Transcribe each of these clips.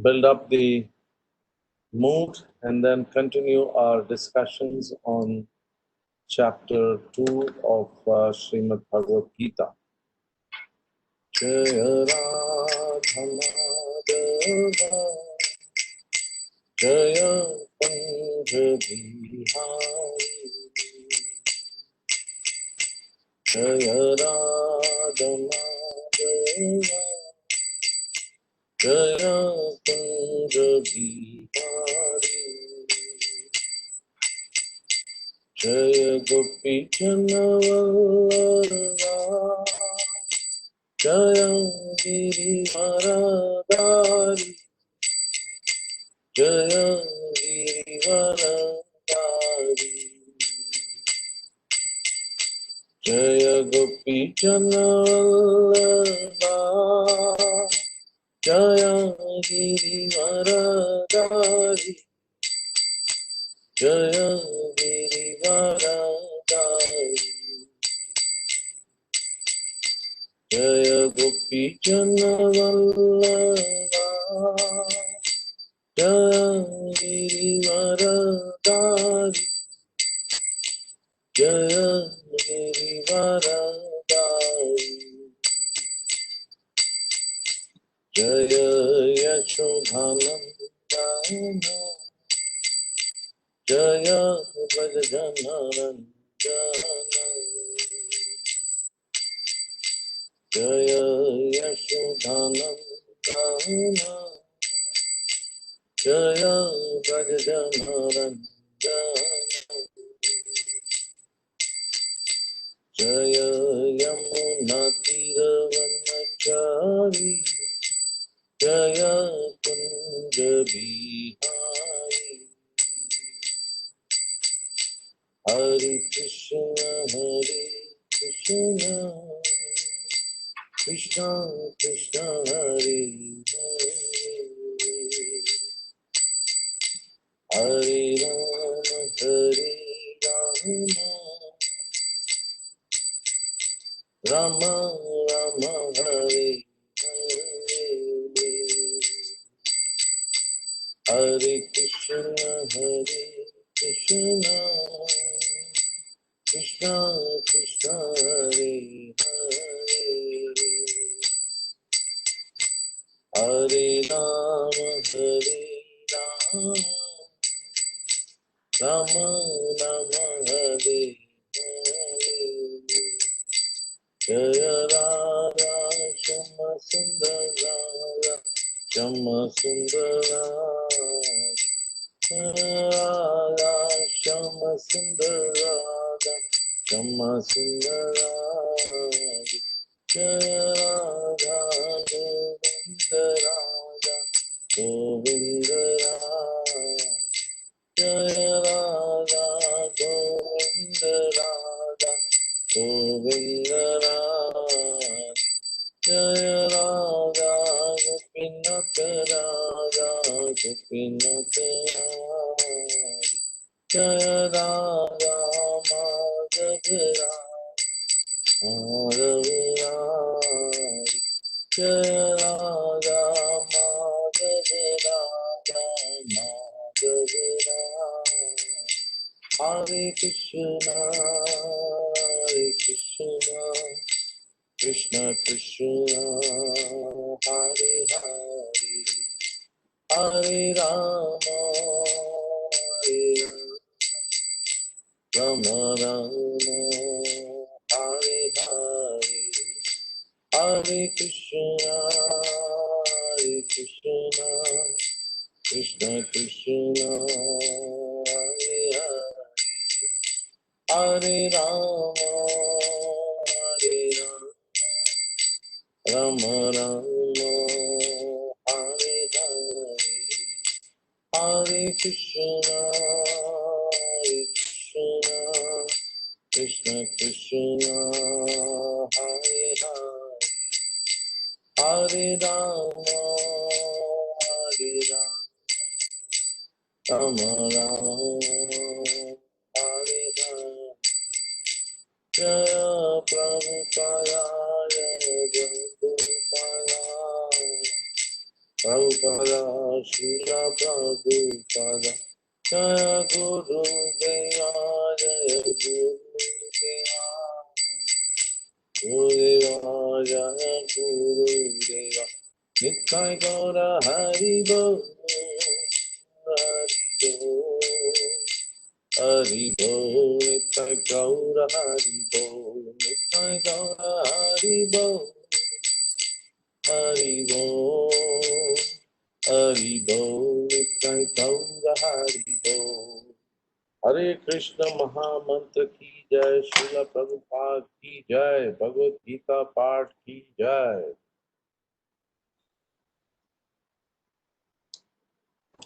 build up the mood and then continue our discussions on Chapter 2 of Srimad Bhagavad Gita. Jaya Radha Madhava Jaya Kunja Bihari Jaya Radha Madhava Jaya Kunja Bihari Jaya Gopi Chanavallava Jaya Giri Varadari Jaya Giri Varadari Jaya Gopi Chanavallava Jaya Giri Varadari Jaya Giri Varadari Jaya Gopi Chanavallava Jaya Giri Varadari Jaya Giri Varadari Jaya Yashodhanandana Jaya Bhajanarandana Jaya Yashodhanandana Jaya Bhajanarandana Jaya Yamunatiravanachari Jaya Kunja Bihari Hare Krishna Krishna Krishna Hare Hare Hare Rama Rama Hare Hare Krishna Krishna Krishna Krishna Hare Hare Rama Rama Rama Hare Jaya Radha Shama Sundara Shama Sundara Radha Shama Sundara Shama Sundara Jaya Radha Govinda Radha Govinda Radha Jaya Radha Govinda Radha Govinda Radha Jaya Radha Gopinath Radha Gopinath Radha Jaya Radha Madhava Radha Jaya Radha Madhava Radha Hare Krishna Krishna Krishna Hare Hare Hare Rama Rama Rama Hare Hare Hare Krishna Krishna Krishna Hare Hare Hare Rama Rama Rama Hare Hare Hare Krishna Krishna Krishna Hare Hare Hare Rama Rama Rama Hare Hare Jaya Prabhupada Jaya Prabhupada Prabhupada, Srila Prabhupada, Jaya Guru Deva, Jaya Guru Deva, Guru Deva, Jaya Guru Deva, Nitai Gaura Hari Bo, Hari Bo, Hari Bo, Nitai Gaura Hari Bo, Nitai Gaura Hari Bo, Hari Bo. Hari Bo, Nitai Gaura Hari Bo. Hare Krishna Mahamantra ki jai, Srila Prabhupada ki jai, Bhagavad Gita Path ki jai.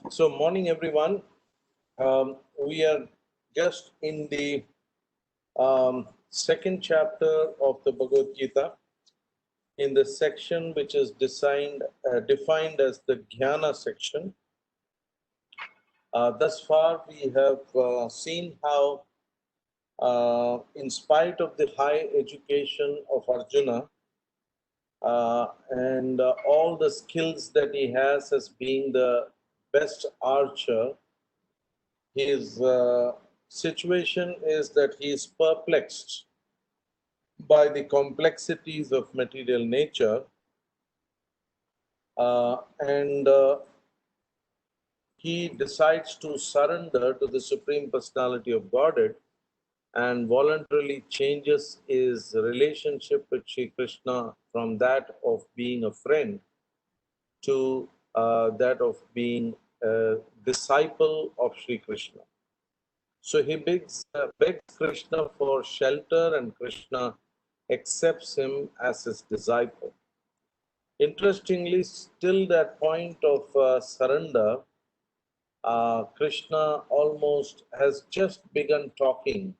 So, morning everyone. We are just in the second chapter of the Bhagavad Gita, in the section which is defined as the Jnana section. Thus far, we have seen how, in spite of the high education of Arjuna and all the skills that he has as being the best archer, his situation is that he is perplexed by the complexities of material nature, and he decides to surrender to the Supreme Personality of Godhead and voluntarily changes his relationship with Sri Krishna from that of being a friend to that of being a disciple of Sri Krishna. So he begs Krishna for shelter, and Krishna accepts him as his disciple. Interestingly, still that point of surrender, Krishna almost has just begun talking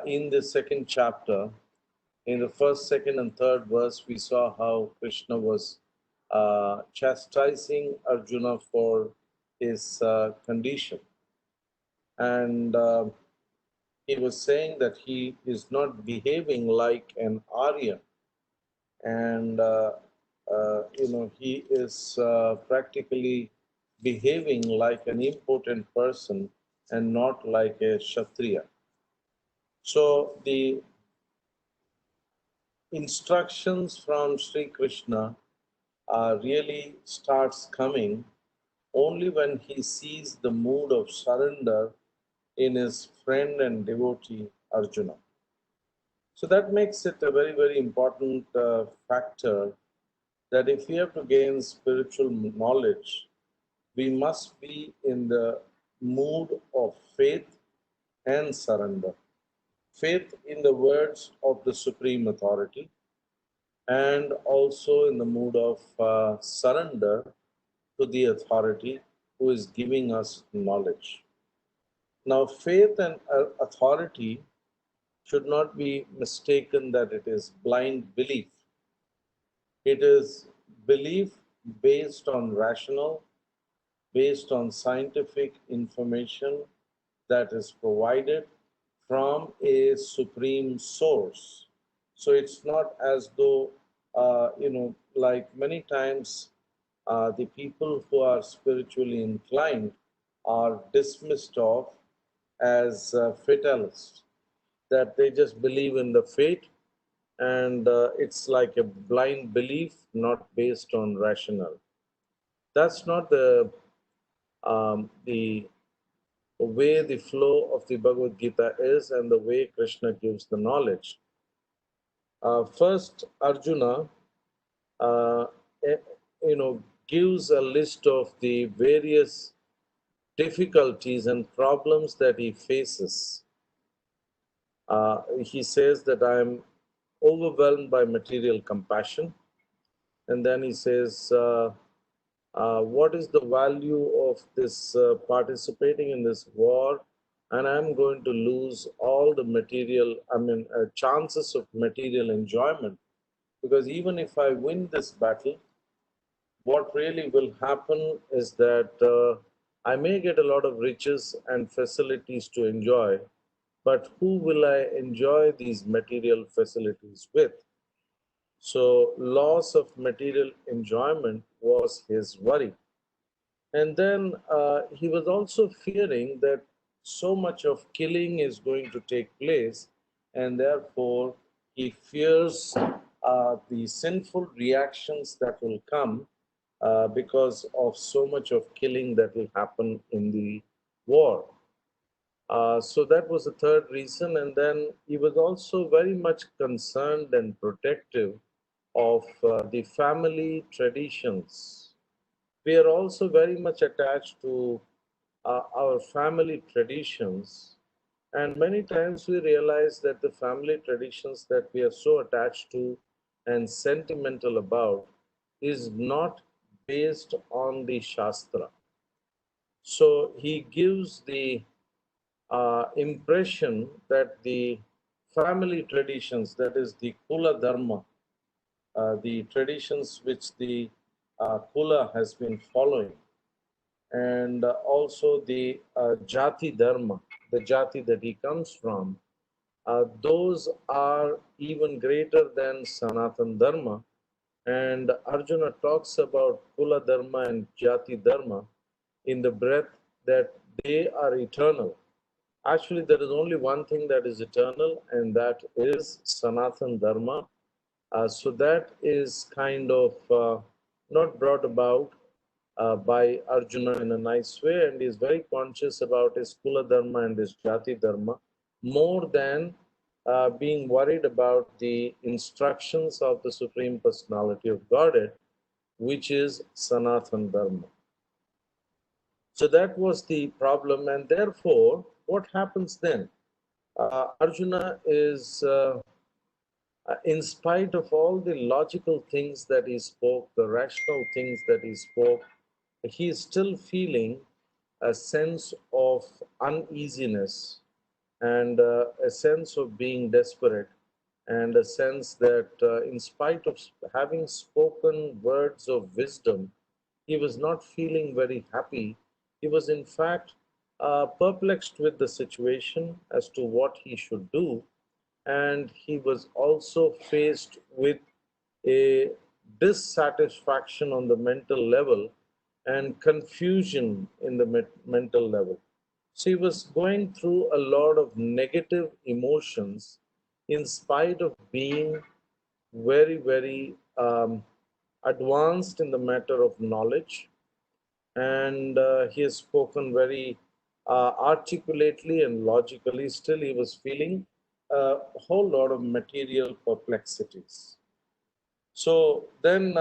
in the second chapter. In the first, second, and third verse, we saw how Krishna was chastising Arjuna for his condition. And he was saying that he is not behaving like an Aryan. And, he is practically behaving like an important person and not like a Kshatriya. So the instructions from Sri Krishna really starts coming only when he sees the mood of surrender in his friend and devotee Arjuna. So that makes it a very, very important factor that if we have to gain spiritual knowledge, we must be in the mood of faith and surrender. Faith in the words of the Supreme Authority, and also in the mood of surrender to the authority who is giving us knowledge. Now, faith and authority should not be mistaken that it is blind belief. It is belief based on rational, based on scientific information that is provided from a supreme source. So it's not as though, like many times the people who are spiritually inclined are dismissed of as fatalists, that they just believe in the fate, and it's like a blind belief not based on rationale. That's not the way the flow of the Bhagavad Gita is, and the way Krishna gives the knowledge. First, Arjuna, uh, eh, gives a list of the various difficulties and problems that he faces. He says that I am overwhelmed by material compassion. And then he says, what is the value of this participating in this war? And I'm going to lose all the chances of material enjoyment. Because even if I win this battle, what really will happen is that I may get a lot of riches and facilities to enjoy, but who will I enjoy these material facilities with? So loss of material enjoyment was his worry. And then he was also fearing that so much of killing is going to take place, and therefore he fears the sinful reactions that will come because of so much of killing that will happen in the war. So that was the third reason. And then he was also very much concerned and protective of the family traditions. We are also very much attached to our family traditions. And many times we realize that the family traditions that we are so attached to and sentimental about is not based on the Shastra. So he gives the impression that the family traditions, that is the Kula Dharma, the traditions which the Kula has been following, and also the Jati Dharma, the Jati that he comes from, those are even greater than Sanatan Dharma. And Arjuna talks about Kula Dharma and Jati Dharma in the breath that they are eternal. Actually, there is only one thing that is eternal, and that is Sanatan Dharma. So that is kind of not brought about by Arjuna in a nice way, and he is very conscious about his Kula Dharma and his Jati Dharma more than being worried about the instructions of the Supreme Personality of Godhead, which is Sanatan Dharma. So that was the problem, and therefore, what happens then? Arjuna is, in spite of all the logical things that he spoke, the rational things that he spoke, he is still feeling a sense of uneasiness and a sense of being desperate, and a sense that, in spite of having spoken words of wisdom, he was not feeling very happy. He was, in fact, perplexed with the situation as to what he should do, and he was also faced with a dissatisfaction on the mental level and confusion in the mental level. She was going through a lot of negative emotions in spite of being very, very advanced in the matter of knowledge. And he has spoken very articulately and logically. Still, he was feeling a whole lot of material perplexities. So then,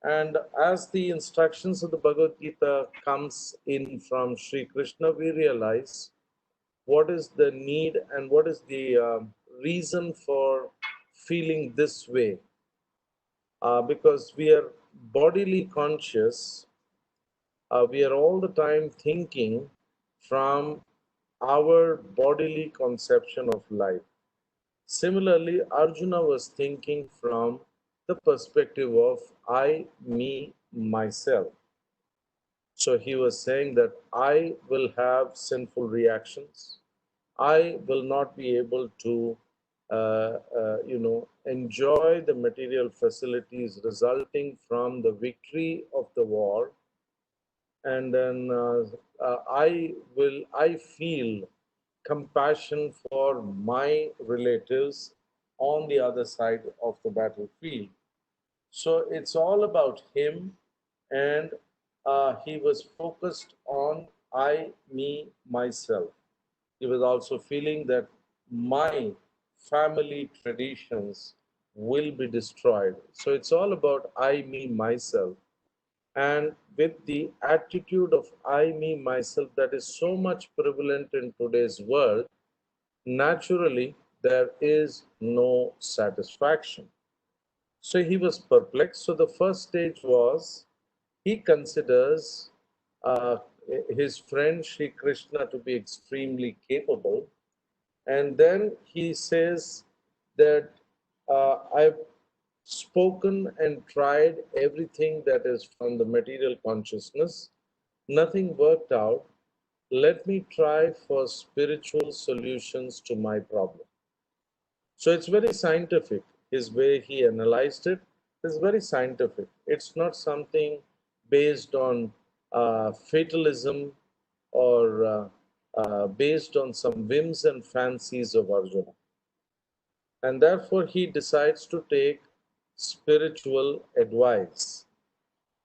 and as the instructions of the Bhagavad Gita comes in from Sri Krishna, we realize what is the need and what is the reason for feeling this way. Because we are bodily conscious, we are all the time thinking from our bodily conception of life. Similarly, Arjuna was thinking from the perspective of I, me, myself. So he was saying that I will have sinful reactions. I will not be able to, enjoy the material facilities resulting from the victory of the war. And then I feel compassion for my relatives on the other side of the battlefield. So it's all about him, and he was focused on I, me, myself. He was also feeling that my family traditions will be destroyed. So it's all about I, me, myself. And with the attitude of I, me, myself that is so much prevalent in today's world, naturally there is no satisfaction. So he was perplexed. So the first stage was he considers uh, his friend Sri Krishna to be extremely capable. And then he says that I've spoken and tried everything that is from the material consciousness. Nothing worked out. Let me try for spiritual solutions to my problem. So it's very scientific. his way he analyzed it is very scientific. It's not something based on fatalism or based on some whims and fancies of Arjuna. And therefore, he decides to take spiritual advice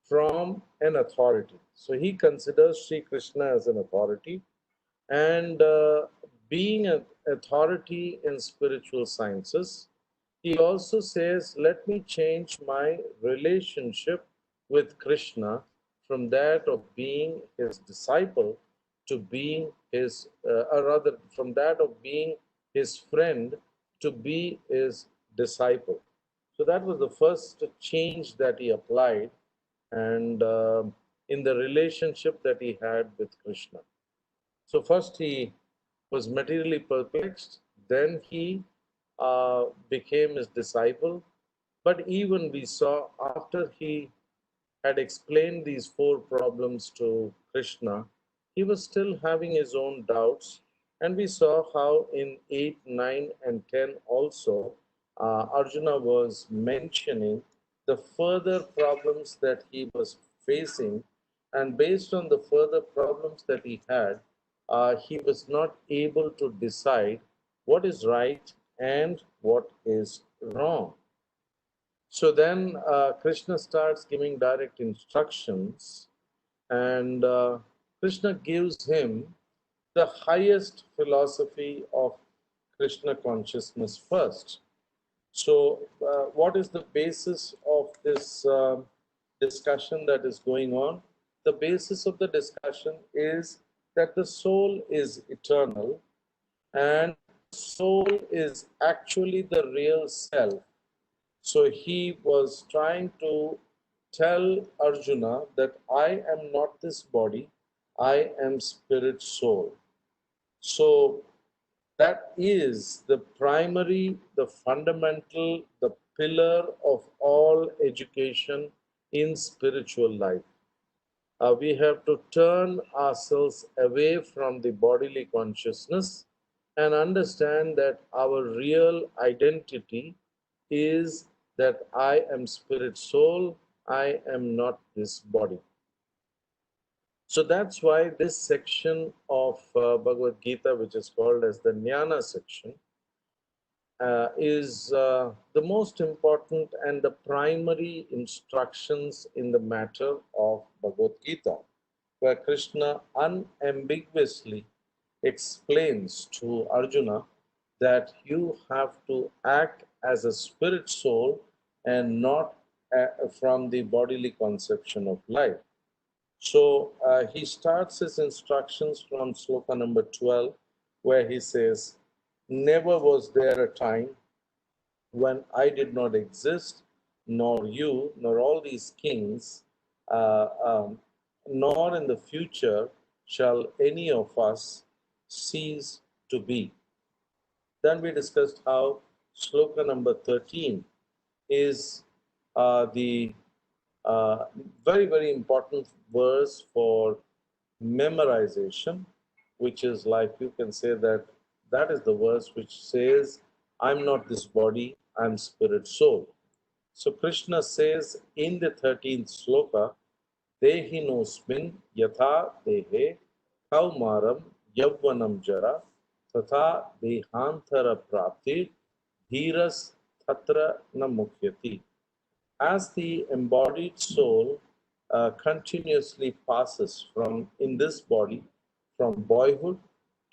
from an authority. So he considers Sri Krishna as an authority, and being an authority in spiritual sciences, he also says, let me change my relationship with Krishna from that of being his disciple to being his, or rather, from that of being his friend to be his disciple. So that was the first change that he applied, and in the relationship that he had with Krishna. So first he was materially perplexed, then he became his disciple. But even we saw after he had explained these four problems to Krishna, he was still having his own doubts. And we saw how in 8, 9, and 10 also, Arjuna was mentioning the further problems that he was facing. And based on the further problems that he was not able to decide what is right and what is wrong. So then Krishna starts giving direct instructions, and Krishna gives him the highest philosophy of Krishna consciousness first. So, what is the basis of this discussion that is going on? The basis of the discussion is that the soul is eternal, and soul is actually the real self. So he was trying to tell Arjuna that I am not this body, I am spirit soul. So that is the primary, the fundamental, the pillar of all education in spiritual life. We have to turn ourselves away from the bodily consciousness and understand that our real identity is that I am spirit soul, I am not this body. So that's why this section of Bhagavad Gita, which is called as the Jnana section, is the most important and the primary instructions in the matter of Bhagavad Gita, where Krishna unambiguously explains to Arjuna that you have to act as a spirit soul and not from the bodily conception of life. So he starts his instructions from sloka number 12, where he says, never was there a time when I did not exist, nor you, nor all these kings, uh, um, nor in the future shall any of us cease to be. Then we discussed how sloka number 13 is the very, very important verse for memorization, which is like you can say that that is the verse which says, I'm not this body, I'm spirit soul. So Krishna says in the 13th sloka, Dehinosmin yatha dehe kaumaram yavvanam jara tatha dehantara prapti dhiras tatra na mukhyati. As the embodied soul continuously passes from in this body from boyhood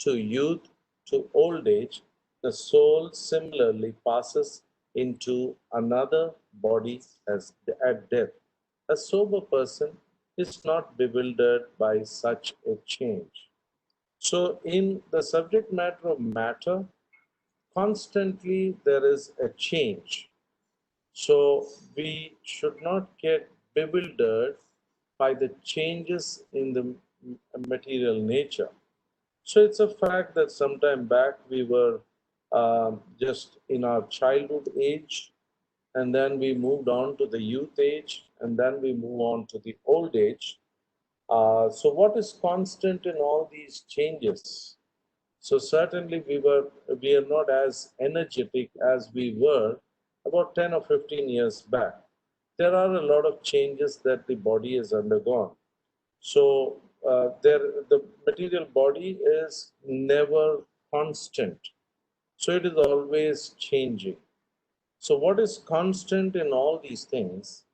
to youth to old age, the soul similarly passes into another body as at death. A sober person is not bewildered by such a change. So in the subject matter of matter, constantly there is a change. So we should not get bewildered by the changes in the material nature. So it's a fact that sometime back we were just in our childhood age, and then we moved on to the youth age, and then we move on to the old age. So what is constant in all these changes? So certainly we are not as energetic as we were about 10 or 15 years back, there are a lot of changes that the body has undergone. So the material body is never constant. So it is always changing. So what is constant in all these things?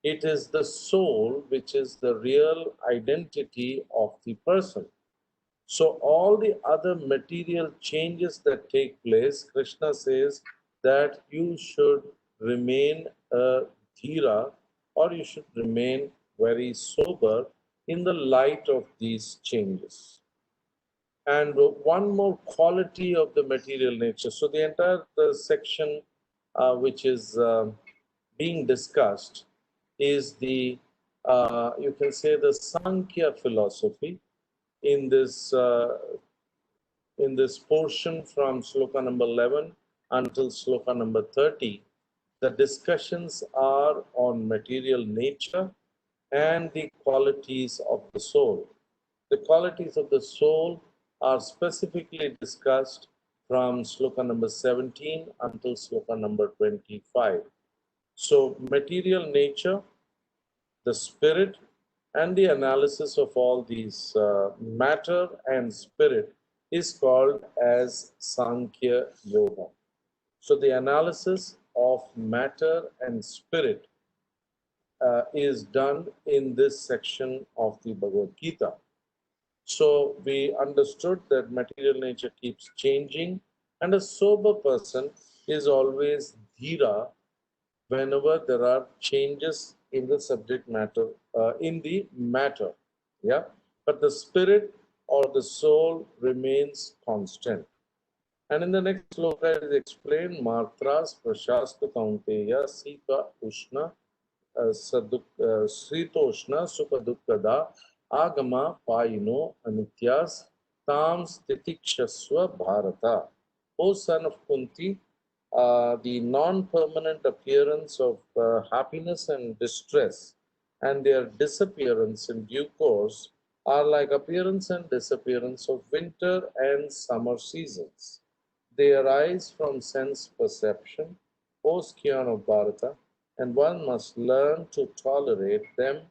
It is the soul, which is the real identity of the person. So all the other material changes that take place, Krishna says that you should remain a dhira, or you should remain very sober in the light of these changes. And one more quality of the material nature. So the entire section which is being discussed is the you can say the Sankhya philosophy in this portion from sloka number 11 until sloka number 30. The discussions are on material nature and the qualities of the soul. The qualities of the soul are specifically discussed from sloka number 17 until sloka number 25. So, material nature, the spirit, and the analysis of all these matter and spirit is called as Sankhya Yoga. So, the analysis of matter and spirit is done in this section of the Bhagavad Gita. So we understood that material nature keeps changing, and a sober person is always dhira whenever there are changes in the subject matter, in the matter. Yeah, but the spirit or the soul remains constant. And in the next sloka it is explained Martras Prashasta Kaunteya Sita Ushna Sritoshna Sukadukada Agama Paino Anityas Tam Stitikshaswa Bharata. O son of Kunti, the non permanent appearance of happiness and distress and their disappearance in due course are like appearance and disappearance of winter and summer seasons. They arise from sense perception, O scion of Bharata, and one must learn to tolerate them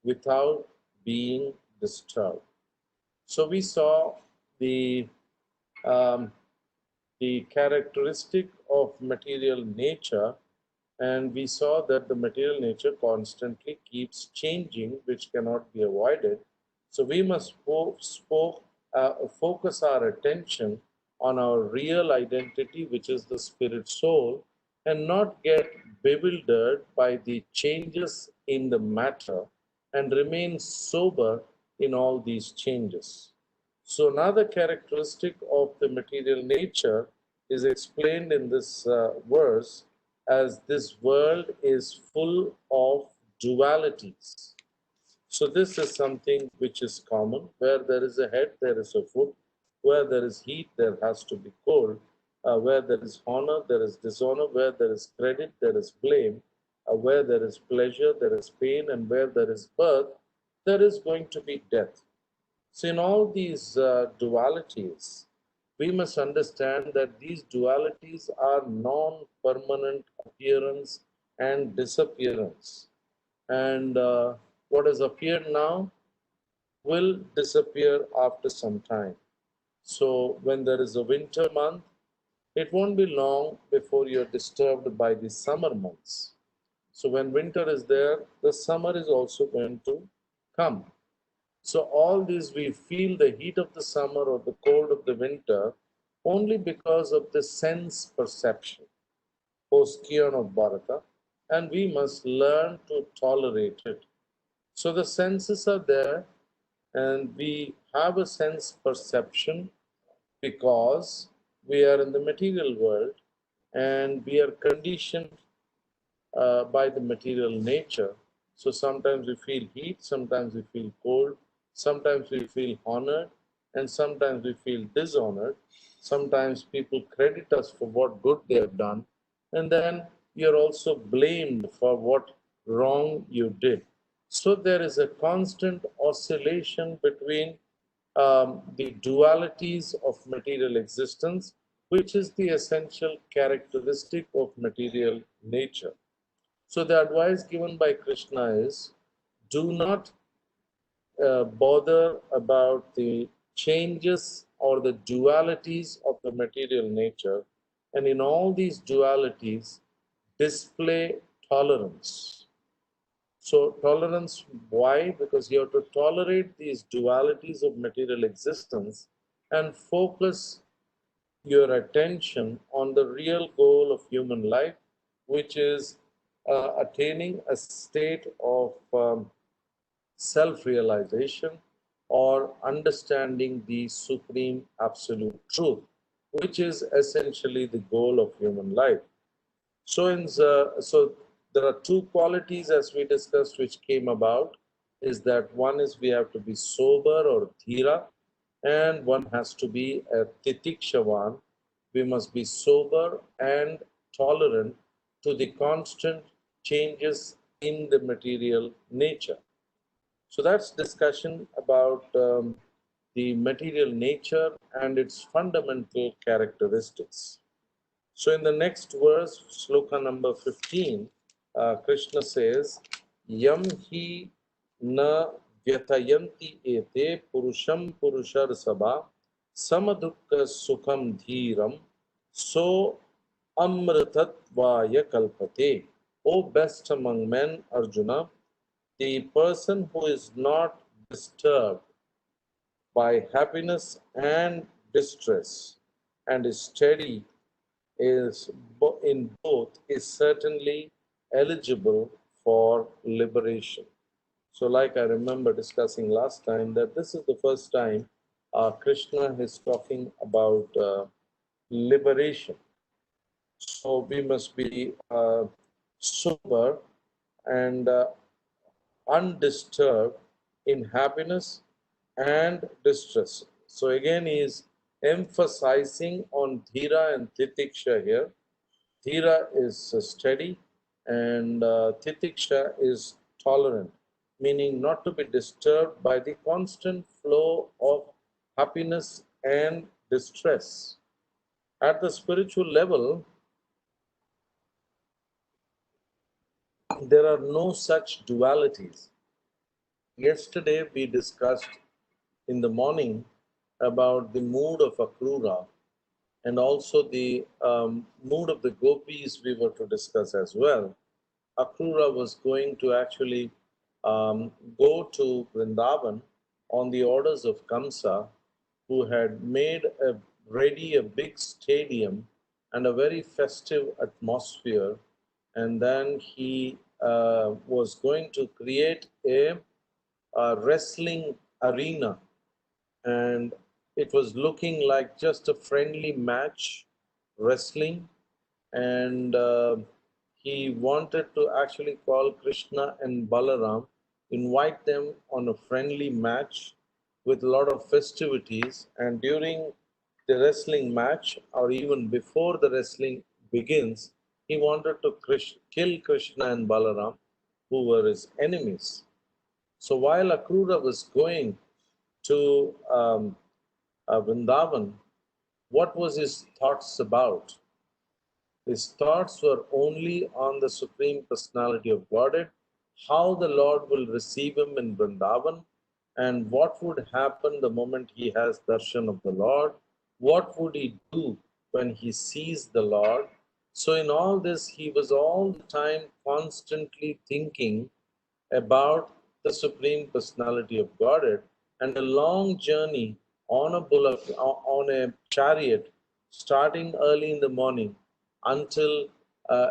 without being disturbed. So we saw the um, the characteristic of material nature, and we saw that the material nature constantly keeps changing, which cannot be avoided. So we must focus our attention on our real identity, which is the spirit soul, and not get bewildered by the changes in the matter and remain sober in all these changes. So another characteristic of the material nature is explained in this verse as this world is full of dualities. So this is something which is common. Where there is a head, there is a foot. Where there is heat, there has to be cold. Where there is honor, there is dishonor. Where there is credit, there is blame. Where there is pleasure, there is pain. And where there is birth, there is going to be death. So, in all these dualities, we must understand that these dualities are non permanent appearance and disappearance. And what has appeared now will disappear after some time. So, when there is a winter month, it won't be long before you're disturbed by the summer months. So, when winter is there, the summer is also going to come. So all these we feel the heat of the summer or the cold of the winter only because of the sense perception, post-kion of Bharata, and we must learn to tolerate it. So the senses are there, and we have a sense perception because we are in the material world and we are conditioned by the material nature. So sometimes we feel heat, sometimes we feel cold, sometimes we feel honored, and sometimes we feel dishonored. Sometimes people credit us for what good they have done, and then you're also blamed for what wrong you did. So there is a constant oscillation between the dualities of material existence, which is the essential characteristic of material nature. So the advice given by Krishna is, do not bother about the changes or the dualities of the material nature, and in all these dualities, display tolerance. So, tolerance, why? Because you have to tolerate these dualities of material existence and focus your attention on the real goal of human life, which is attaining a state of self realization or understanding the supreme absolute truth, which is essentially the goal of human life. So there are two qualities, as we discussed, which came about. Is that one is we have to be sober or dhira, and one has to be a titikshavan. We must be sober and tolerant to the constant changes in the material nature. So that's discussion about the material nature and its fundamental characteristics. So in the next verse, sloka number 15, Krishna says, Yam hi na vyatayanti ete purusham purushar sabha samadukka sukham dhiram so amritatvaya kalpate. O best among men, Arjuna, the person who is not disturbed by happiness and distress and is steady is in both is certainly eligible for liberation. So, like I remember discussing last time, that this is the first time Krishna is talking about liberation. So, we must be sober and undisturbed in happiness and distress. So again, he is emphasizing on dhira and titiksha here. Dhira is steady, and titiksha is tolerant, meaning not to be disturbed by the constant flow of happiness and distress. At the spiritual level, there are no such dualities. Yesterday, we discussed in the morning about the mood of Akrura and also the mood of the gopis we were to discuss as well. Akrura was going to actually go to Vrindavan on the orders of Kamsa, who had made ready a big stadium and a very festive atmosphere, and then he was going to create a wrestling arena, and it was looking like just a friendly match wrestling, and he wanted to actually call Krishna and Balaram, invite them on a friendly match with a lot of festivities, and during the wrestling match or even before the wrestling begins, he wanted to kill Krishna and Balaram, who were his enemies. So while Akrura was going to Vrindavan, what was his thoughts about? His thoughts were only on the Supreme Personality of Godhead, how the Lord will receive him in Vrindavan, and what would happen the moment he has darshan of the Lord, what would he do when he sees the Lord. So in all this, he was all the time constantly thinking about the Supreme Personality of Godhead, and a long journey on a bullock, on a chariot, starting early in the morning until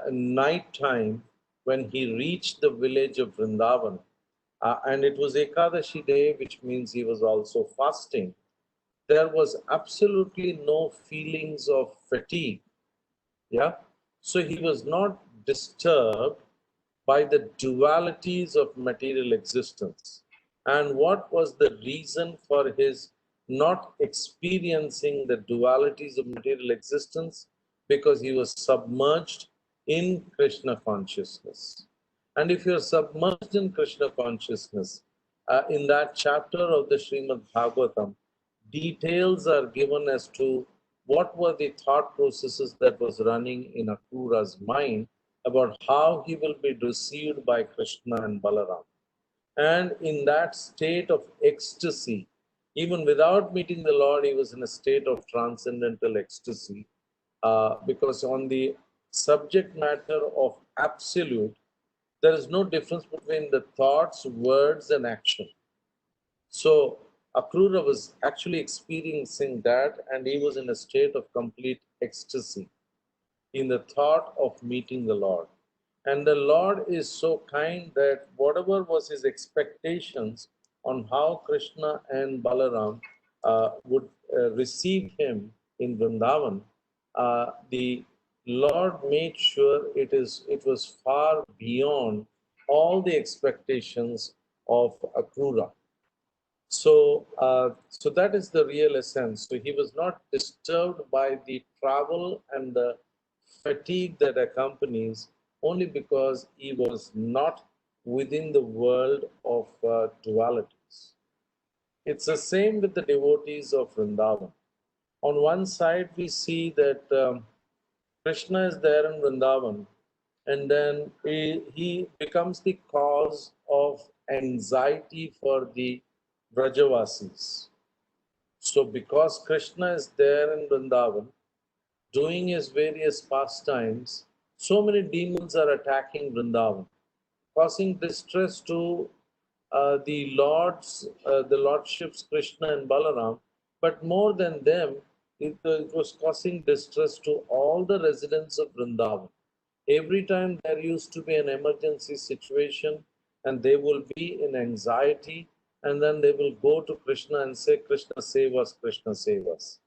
night time when he reached the village of Vrindavan. And it was Ekadashi day, which means he was also fasting. There was absolutely no feelings of fatigue. Yeah. So he was not disturbed by the dualities of material existence. And what was the reason for his not experiencing the dualities of material existence? Because he was submerged in Krishna consciousness. And if you're submerged in Krishna consciousness, in that chapter of the Srimad Bhagavatam, details are given as to what were the thought processes that was running in Akrura's mind about how he will be received by Krishna and Balaram. And in that state of ecstasy, even without meeting the Lord, he was in a state of transcendental ecstasy, because on the subject matter of absolute, there is no difference between the thoughts, words, and action. So Akrura was actually experiencing that, and he was in a state of complete ecstasy in the thought of meeting the Lord. And the Lord is so kind that whatever was his expectations on how Krishna and Balaram would receive him in Vrindavan, the Lord made sure it was far beyond all the expectations of Akrura. So that is the real essence. So he was not disturbed by the travel and the fatigue that accompanies, only because he was not within the world of dualities. It's the same with the devotees of Vrindavan. On one side, we see that Krishna is there in Vrindavan, and then he becomes the cause of anxiety for the Vrajavasis. So, because Krishna is there in Vrindavan, doing his various pastimes, so many demons are attacking Vrindavan, causing distress to the lordships Krishna and Balaram. But more than them, it was causing distress to all the residents of Vrindavan. Every time there used to be an emergency situation, and they will be in anxiety, and then they will go to Krishna and say, Krishna save us, Krishna save us.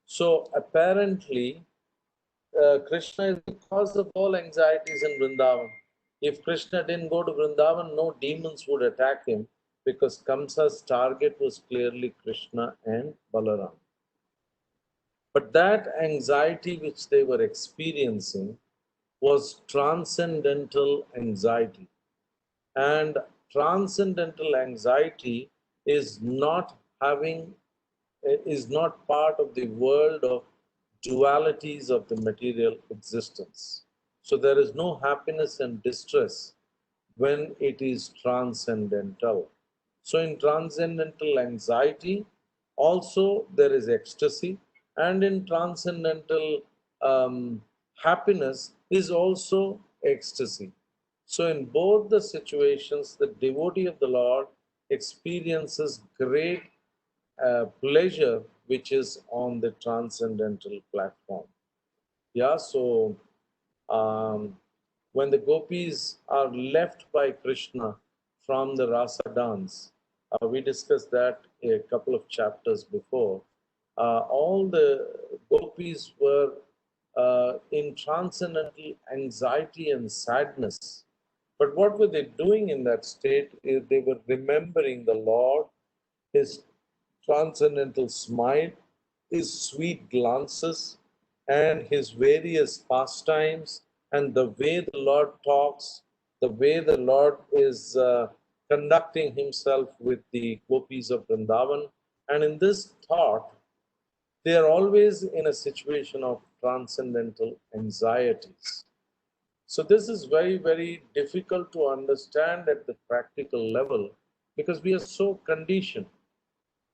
So apparently, Krishna is the cause of all anxieties in Vrindavan. If Krishna didn't go to Vrindavan, no demons would attack him, because Kamsa's target was clearly Krishna and Balaram. But that anxiety which they were experiencing was transcendental anxiety. And transcendental anxiety is not having is not part of the world of dualities of the material existence. So there is no happiness and distress when it is transcendental. So in transcendental anxiety, also there is ecstasy, and in transcendental happiness is also ecstasy. So in both the situations, the devotee of the Lord experiences great pleasure which is on the transcendental platform. Yeah, so um, when the gopis are left by Krishna from the Rasa dance, we discussed that a couple of chapters before. All the gopis were in transcendental anxiety and sadness. But what were they doing in that state? They were remembering the Lord, his transcendental smile, his sweet glances, and his various pastimes, and the way the Lord talks, the way the Lord is conducting himself with the gopis of Vrindavan. And in this thought, they are always in a situation of transcendental anxieties. So, this is very, very difficult to understand at the practical level, because we are so conditioned.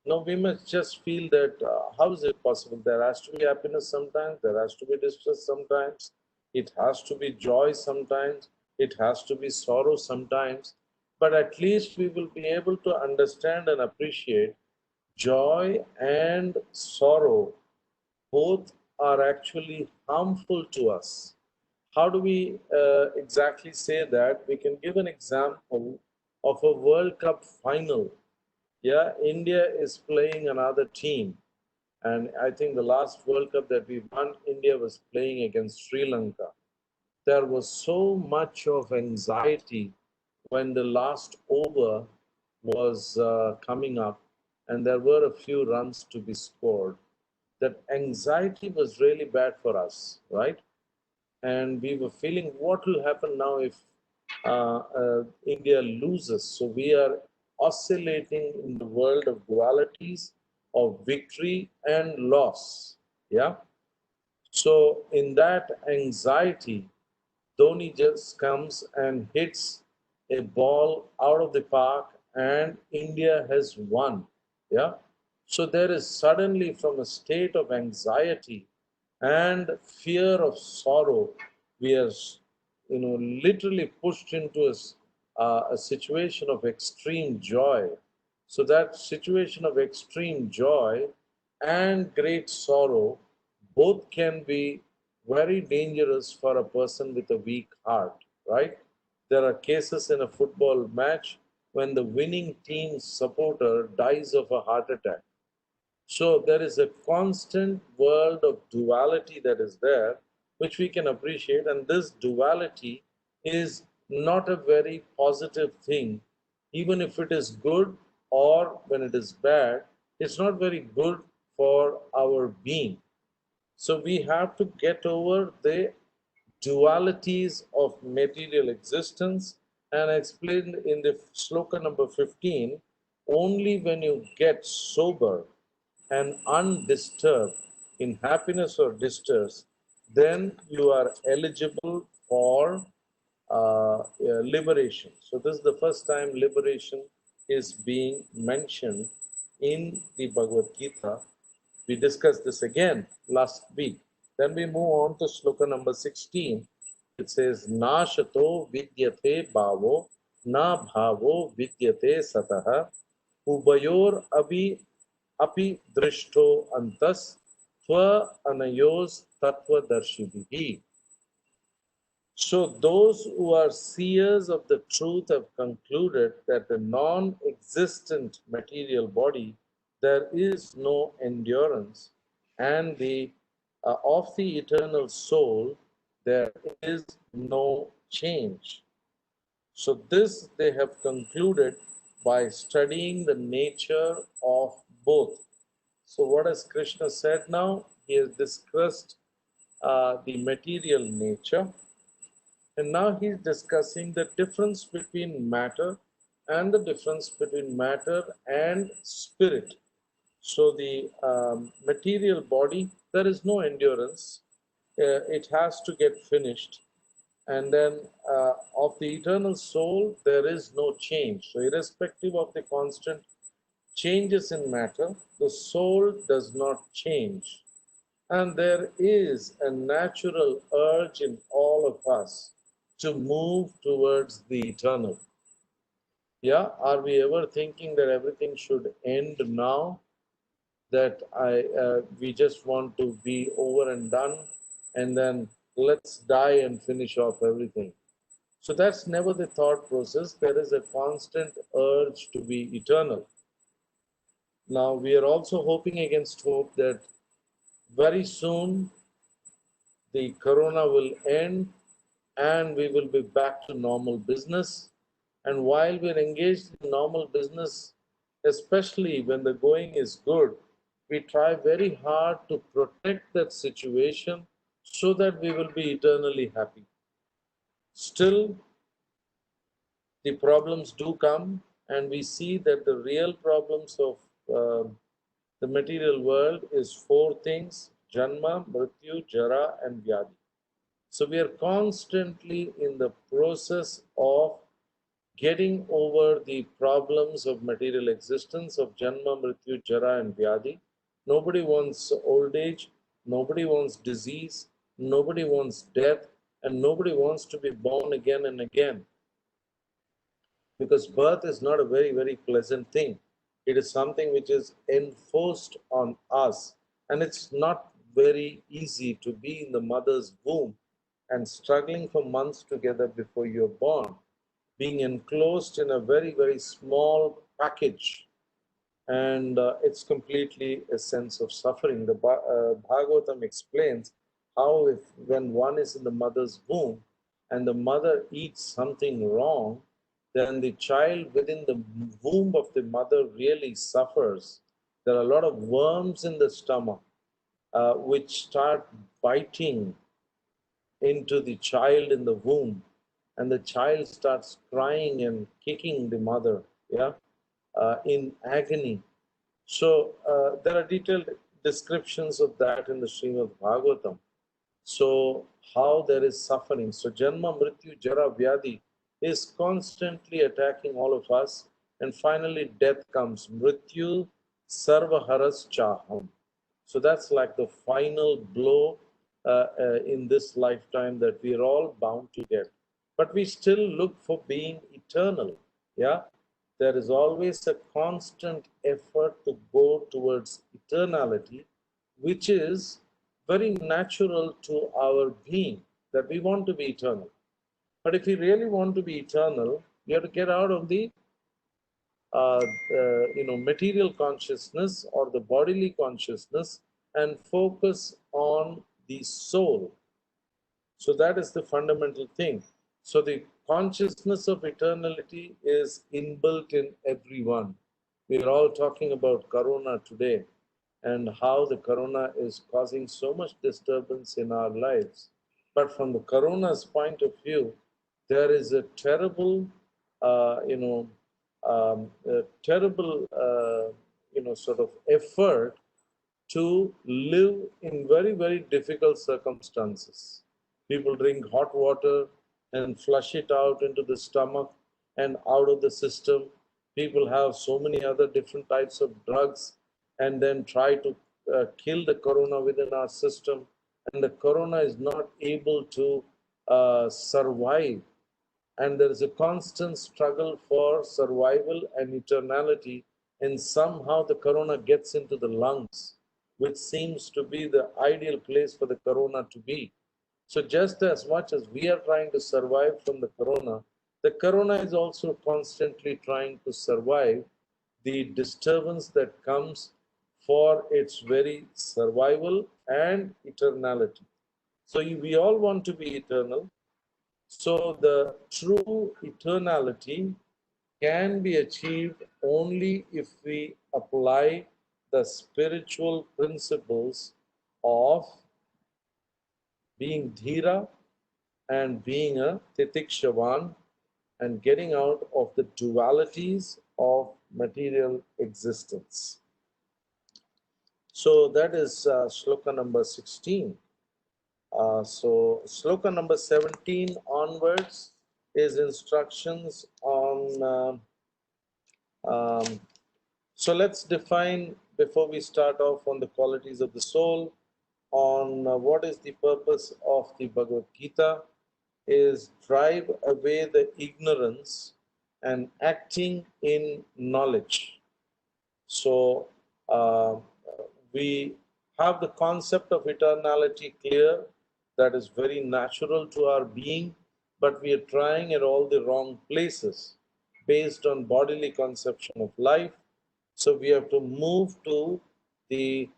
No, we must just feel that how is it possible? There has to be happiness sometimes, there has to be distress sometimes, it has to be joy sometimes, it has to be sorrow sometimes. But at least we will be able to understand and appreciate joy and sorrow both are actually harmful to us. How do we exactly say that? We can give an example of a World Cup final. Yeah, India is playing another team. And I think the last World Cup that we won, India was playing against Sri Lanka. There was so much of anxiety when the last over was coming up, and there were a few runs to be scored. That anxiety was really bad for us, right? And we were feeling what will happen now if India loses. So we are oscillating in the world of dualities, of victory and loss. Yeah. So, in that anxiety, Dhoni just comes and hits a ball out of the park, and India has won. Yeah. So there is suddenly, from a state of anxiety and fear of sorrow, we are, literally pushed into a situation of extreme joy. So that situation of extreme joy and great sorrow both can be very dangerous for a person with a weak heart, right? There are cases in a football match when the winning team's supporter dies of a heart attack. So there is a constant world of duality that is there, which we can appreciate. And this duality is not a very positive thing. Even if it is good or when it is bad, it's not very good for our being. So we have to get over the dualities of material existence, and explained in the sloka number 15, only when you get sober and undisturbed in happiness or distress, then you are eligible for liberation. So this is the first time liberation is being mentioned in the Bhagavad Gita. We discussed this again last week. Then we move on to sloka number 16. It says, Na shato vidyate bhavo, na bhavo vidyate sataha, ubayor api drishto antas, tva anayos tattva darshivihi. So those who are seers of the truth have concluded that the non-existent material body, there is no endurance, and the of the eternal soul, there is no change. So this they have concluded by studying the nature of both. So what has Krishna said now? He has discussed the material nature, and now he's discussing the difference between matter and the difference between matter and spirit. So the material body, there is no endurance. It has to get finished. And then of the eternal soul, there is no change. So irrespective of the constant changes in matter, the soul does not change. And there is a natural urge in all of us to move towards the eternal. Yeah, are we ever thinking that everything should end now? That we just want to be over and done, and then let's die and finish off everything. So that's never the thought process. There is a constant urge to be eternal. Now we are also hoping against hope that very soon the corona will end and we will be back to normal business. And while we're engaged in normal business, especially when the going is good, we try very hard to protect that situation so that we will be eternally happy. Still, the problems do come, and we see that the real problems of uh, the material world is four things: Janma, Mrityu, Jara, and Vyadi. So we are constantly in the process of getting over the problems of material existence of Janma, Mrityu, Jara, and Vyadi. Nobody wants old age, nobody wants disease, nobody wants death, and nobody wants to be born again and again, because birth is not a very, very pleasant thing. It is something which is enforced on us, and it's not very easy to be in the mother's womb and struggling for months together before you're born, being enclosed in a very, very small package, and it's completely a sense of suffering. The Bhagavatam explains how, if when one is in the mother's womb and the mother eats something wrong, then the child within the womb of the mother really suffers. There are a lot of worms in the stomach which start biting into the child in the womb, and the child starts crying and kicking the mother, yeah, in agony. So there are detailed descriptions of that in the Srimad Bhagavatam. So how there is suffering. So Janma, Mrityu, Jara, Vyadi is constantly attacking all of us. And finally death comes. Mrityu, Sarva Haras Chaham. So that's like the final blow in this lifetime that we are all bound to get. But we still look for being eternal. Yeah. There is always a constant effort to go towards eternality, which is very natural to our being, that we want to be eternal. But if we really want to be eternal, we have to get out of the material consciousness or the bodily consciousness and focus on the soul. So that is the fundamental thing. So the consciousness of eternality is inbuilt in everyone. We are all talking about Corona today and how the Corona is causing so much disturbance in our lives. But from the Corona's point of view, there is a terrible, sort of effort to live in very, very difficult circumstances. People drink hot water and flush it out into the stomach and out of the system. People have so many other different types of drugs and then try to kill the corona within our system. And the corona is not able to survive, and there is a constant struggle for survival and eternality, and somehow the corona gets into the lungs, which seems to be the ideal place for the corona to be. So just as much as we are trying to survive from the corona is also constantly trying to survive the disturbance that comes for its very survival and eternality. So we all want to be eternal. So the true eternality can be achieved only if we apply the spiritual principles of being dhira and being a titikshavan and getting out of the dualities of material existence. So that is shloka number 16. So sloka number 17 onwards is instructions on. So let's define, before we start off on the qualities of the soul, on what is the purpose of the Bhagavad Gita, is drive away the ignorance and acting in knowledge. So we have the concept of eternality clear, that is very natural to our being, but we are trying at all the wrong places based on bodily conception of life. So we have to move to the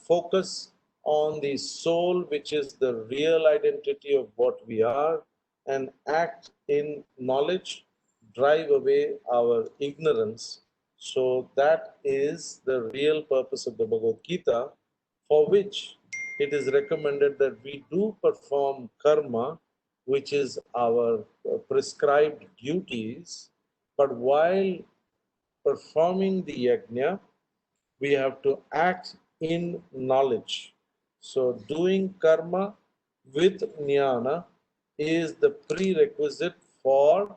focus on the soul, which is the real identity of what we are, and act in knowledge, drive away our ignorance. So that is the real purpose of the Bhagavad Gita, for which it is recommended that we do perform karma, which is our prescribed duties. But while performing the yajna, we have to act in knowledge. So doing karma with jnana is the prerequisite for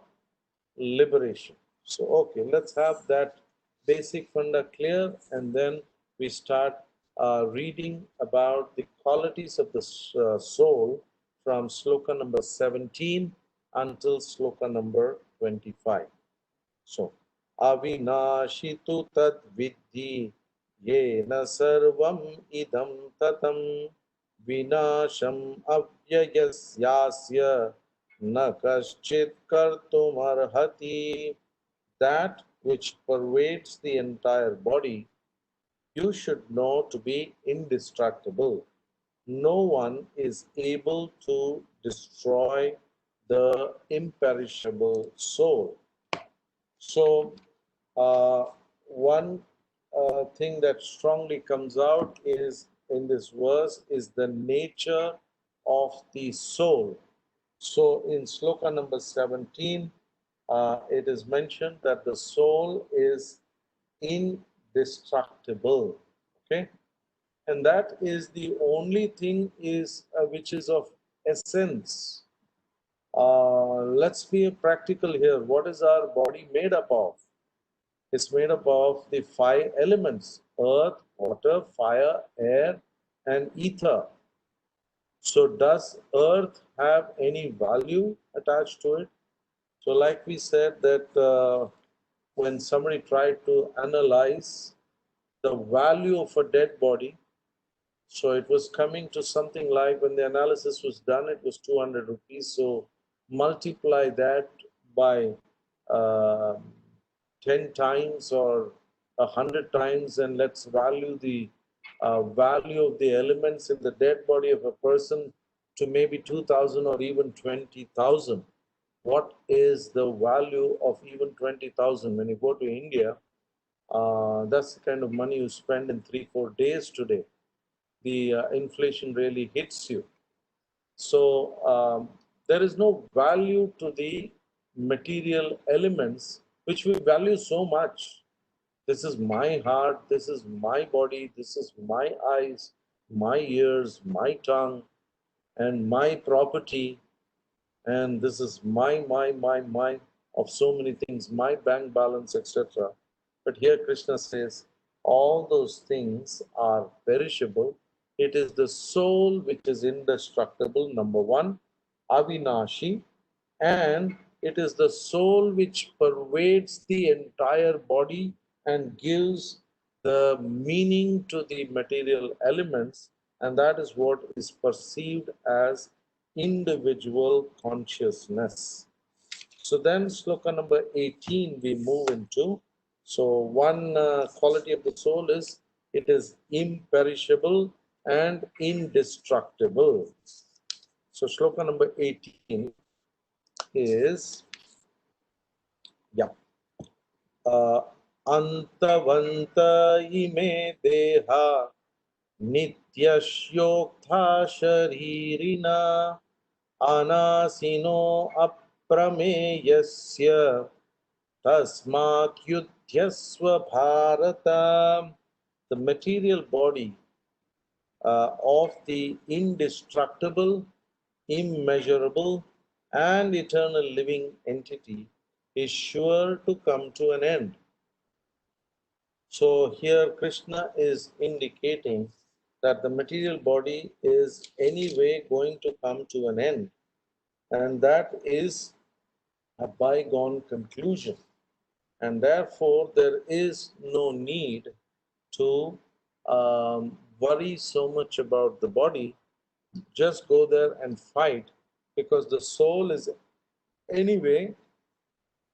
liberation. So, okay, let's have that basic funda clear, and then we start reading about the qualities of the soul from sloka number 17 until sloka number 25. So, avinashi tu tad viddhi yena sarvam idam tatam vinasham avyayasyasya na kaschit kartum arhati. That which pervades the entire body, you should know to be indestructible. No one is able to destroy the imperishable soul. So, one thing that strongly comes out is in this verse is the nature of the soul. So, in sloka number 17, it is mentioned that the soul is indestructible. Okay, and that is the only thing is which is of essence. Let's be practical here. What is our body made up of? It's made up of the five elements: earth, water, fire, air, and ether. So, does earth have any value attached to it? So, like we said, that when somebody tried to analyze the value of a dead body, so it was coming to something like, when the analysis was done, it was 200 rupees. So multiply that by uh, 10 times or 100 times, and let's value the value of the elements in the dead body of a person to maybe 2,000 or even 20,000. What is the value of even 20,000? When you go to India, that's the kind of money you spend in 3-4 days today. The inflation really hits you. So there is no value to the material elements which we value so much. This is my heart, this is my body, this is my eyes, my ears, my tongue, and my property, and this is my of so many things, my bank balance, etc. But here Krishna says all those things are perishable. It is the soul which is indestructible, number one, avinashi, and it is the soul which pervades the entire body and gives the meaning to the material elements, and that is what is perceived as individual consciousness. So then, sloka number 18 we move into. So, one quality of the soul is it is imperishable and indestructible. So, sloka number 18 is, yeah, Antavanta ime deha nityasyoktha sharirina anasino aprameyasya tasmat yudhyasva bharata. The material body of the indestructible, immeasurable, and eternal living entity is sure to come to an end. So here Krishna is indicating that the material body is anyway going to come to an end, and that is a bygone conclusion, and therefore there is no need to worry so much about the body. Just go there and fight, because the soul is anyway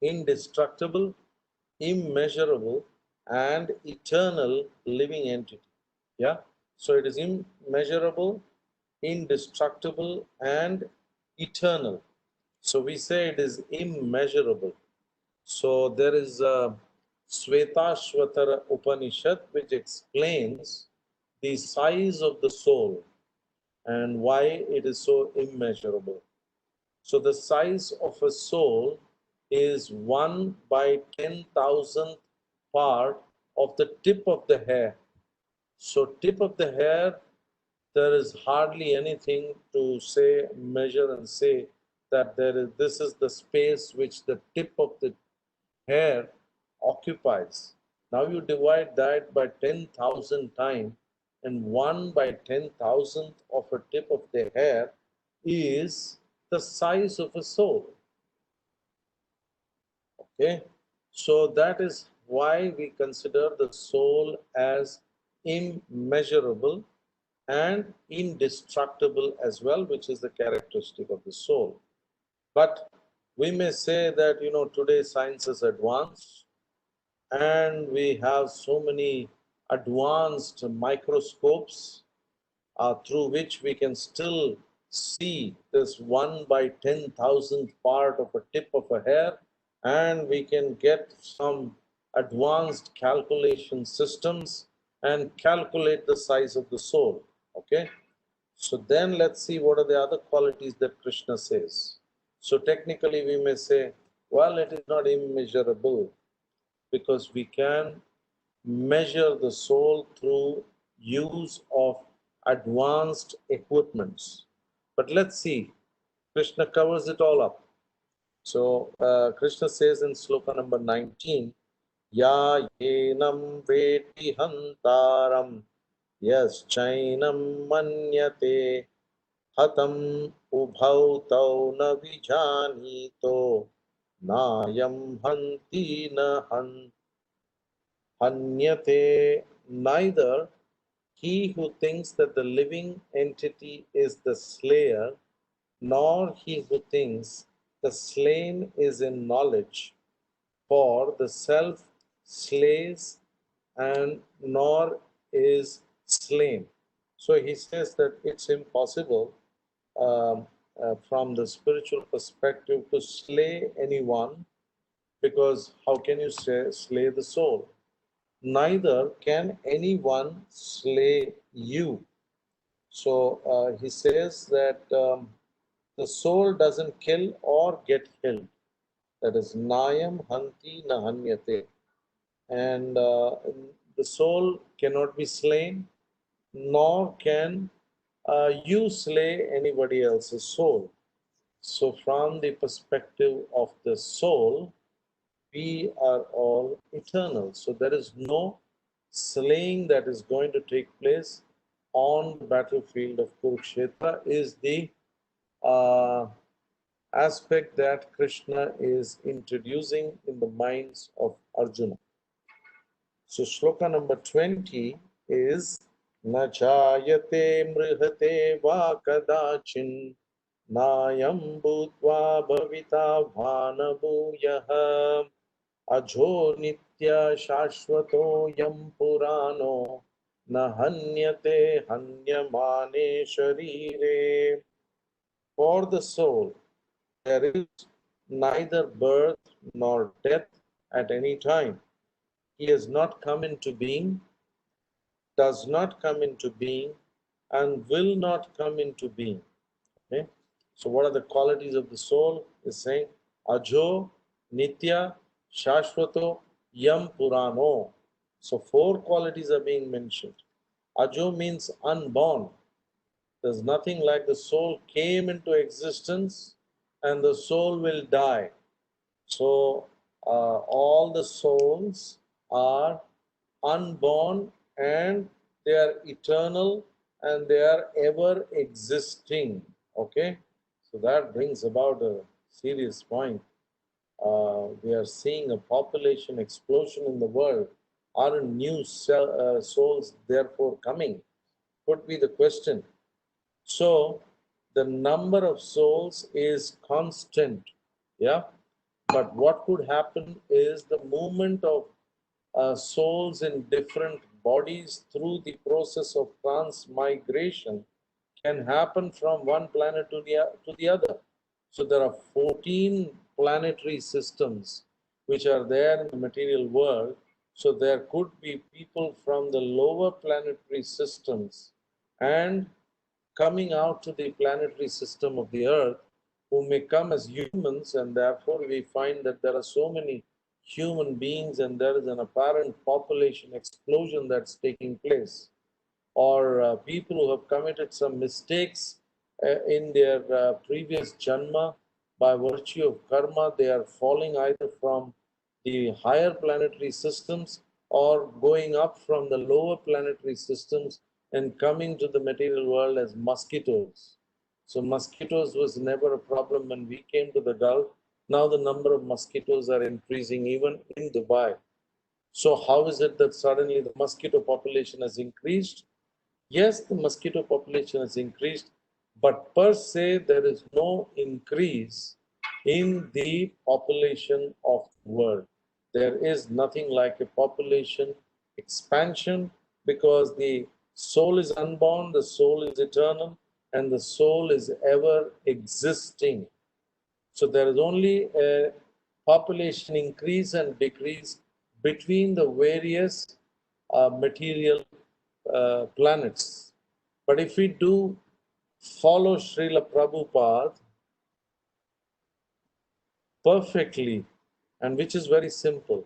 indestructible, immeasurable, and eternal living entity. Yeah. So it is immeasurable, indestructible, and eternal. So we say it is immeasurable. So there is a Svetashvatara Upanishad which explains the size of the soul and why it is so immeasurable. So the size of a soul is 1/10,000th part of the tip of the hair. So tip of the hair, there is hardly anything to say, measure and say that this is the space which the tip of the hair occupies. Now you divide that by 10,000 times, and 1/10,000th of a tip of the hair is the size of a soul. Okay, so that is why we consider the soul as immeasurable and indestructible as well, which is the characteristic of the soul. But we may say that, today science is advanced and we have so many advanced microscopes through which we can still see this 1/10,000th part of a tip of a hair, and we can get some advanced calculation systems and calculate the size of the soul. Okay, so then let's see what are the other qualities that Krishna says. So technically we may say, well, it is not immeasurable, because we can measure the soul through use of advanced equipments. But let's see, Krishna covers it all up. So Krishna says in sloka number 19, Ya yenam veti hantaram yas chainam manyate hatam ubhau tau na vijanito nayam hanti na hanyate. Neither he who thinks that the living entity is the slayer, nor he who thinks the slain is in knowledge, for the self slays and nor is slain. So he says that it's impossible from the spiritual perspective to slay anyone, because how can you slay the soul? Neither can anyone slay you. So he says that the soul doesn't kill or get killed. That is Nayam Hanti Nahanyate. And the soul cannot be slain, nor can you slay anybody else's soul. So, from the perspective of the soul, we are all eternal. So, there is no slaying that is going to take place on the battlefield of Kurukshetra, is the uh, aspect that Krishna is introducing in the minds of Arjuna. So shloka number 20 is Na chayate mrihate va kadachin nayam bhutva bhavita bhanabhuyah ajo nitya shashvato yam purano na hanyate hanyamane sharire. For the soul there is neither birth nor death at any time. He has not come into being, does not come into being, and will not come into being. Okay? So, what are the qualities of the soul? Is saying Ajo, Nitya, Shashvato, Yam Purano. So, four qualities are being mentioned. Ajo means unborn. There's nothing like the soul came into existence and the soul will die. So, all the souls are unborn and they are eternal and they are ever existing. Okay, so that brings about a serious point. We are seeing a population explosion in the world. Aren't new souls therefore coming? Could be the question. So the number of souls is constant, yeah. But what could happen is the movement of souls in different bodies through the process of transmigration can happen from one planet to the other. So there are 14 planetary systems which are there in the material world. So there could be people from the lower planetary systems and coming out to the planetary system of the earth who may come as humans, and therefore we find that there are so many human beings and there is an apparent population explosion that's taking place, or people who have committed some mistakes in their previous janma. By virtue of karma, they are falling either from the higher planetary systems or going up from the lower planetary systems and coming to the material world as mosquitoes. So mosquitoes was never a problem when we came to the Gulf. Now the number of mosquitoes are increasing even in Dubai. So how is it that suddenly the mosquito population has increased? Yes, the mosquito population has increased, but per se, there is no increase in the population of the world. There is nothing like a population expansion, because the soul is unborn, the soul is eternal, and the soul is ever existing. So there is only a population increase and decrease between the various material planets. But if we do follow Srila Prabhupada perfectly, and which is very simple,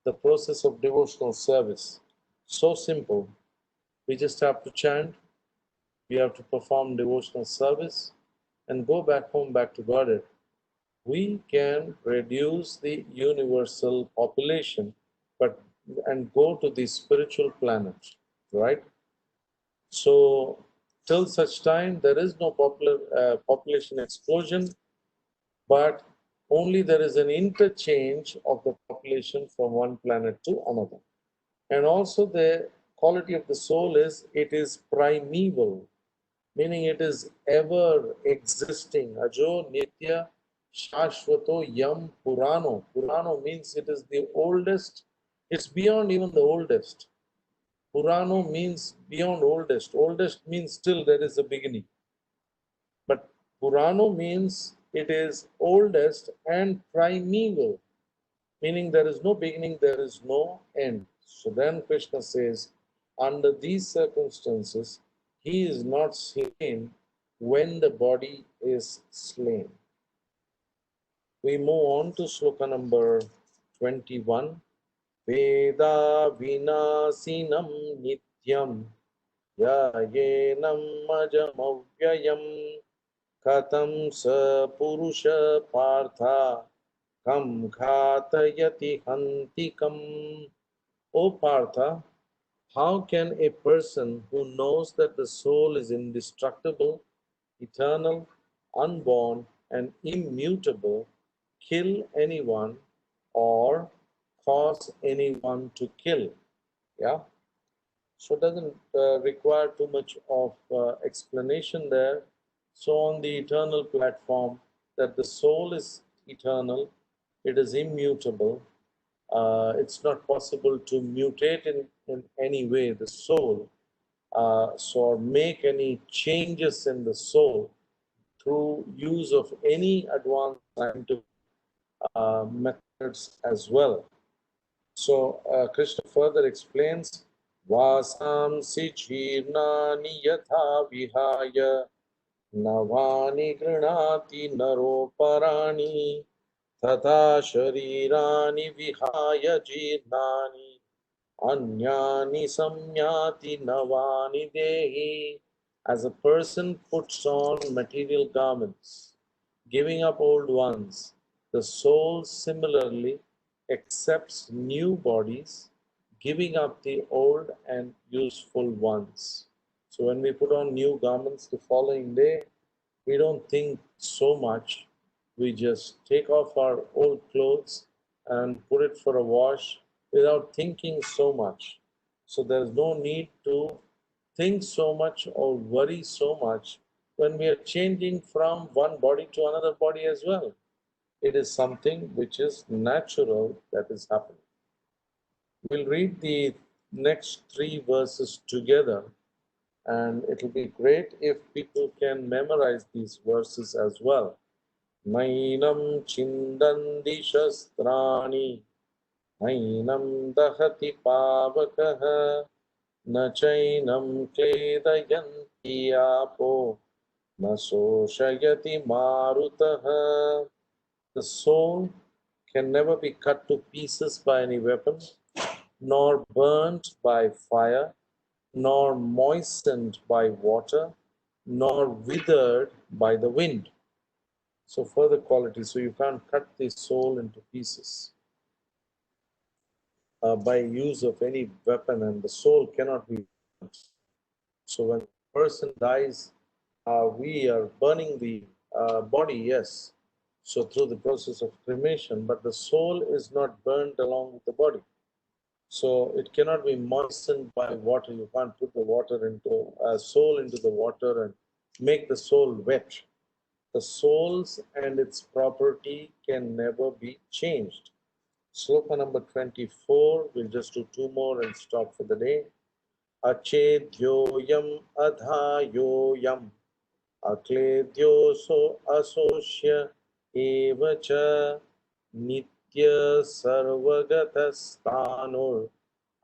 the process of devotional service, so simple, We just have to chant, we have to perform devotional service, and go back home, back to Godhead. We can reduce the universal population, but and go to the spiritual planet, right? So till such time, there is no population explosion, but only there is an interchange of the population from one planet to another. And also the quality of the soul is it is primeval, meaning it is ever existing. Ajo Nitya Shashvato Yam Purano. Purano means it is the oldest, it's beyond even the oldest. Purano means beyond oldest. Oldest means still there is a beginning. But Purano means it is oldest and primeval, meaning there is no beginning, there is no end. So then Krishna says, under these circumstances, he is not slain when the body is slain. We move on to sloka number 21. Veda vinasinam nityam yayenam ajamavyayam katam sa purusha partha kam ghatayati hantikam. O Partha, how can a person who knows that the soul is indestructible, eternal, unborn, and immutable kill anyone or cause anyone to kill? Yeah. So it doesn't require too much of explanation there. So on the eternal platform, that the soul is eternal, it is immutable. It's not possible to mutate in any way the soul, so make any changes in the soul through use of any advanced scientific methods as well. So Krishna further explains, Vasamsi chirnani yatha vihaya navani grinati naroparani tata sharirani vihaya jirnani anyani samyati navani dehi. As a person puts on material garments, giving up old ones, the soul similarly accepts new bodies, giving up the old and useful ones. So when we put on new garments the following day, we don't think so much. We just take off our old clothes and put it for a wash without thinking so much. So there's no need to think so much or worry so much when we are changing from one body to another body as well. It is something which is natural that is happening. We'll read the next three verses together, and it'll be great if people can memorize these verses as well. Nainam chindandi shastrani, nainam dahati pavakaha, na chainam kledayanti apo, na soshayati marutaha. The soul can never be cut to pieces by any weapon, nor burnt by fire, nor moistened by water, nor withered by the wind. So further qualities. So you can't cut the soul into pieces by use of any weapon, and the soul cannot be burnt. So when a person dies, we are burning the body, yes. So through the process of cremation, but the soul is not burned along with the body. So it cannot be moistened by water. You can't put the water into soul into the water and make the soul wet. The souls and its property can never be changed. Sloka number 24. We'll just do two more and stop for the day. Achedyoyam adhayoyam akledyoso asosya evacha nitya sarvagatasthano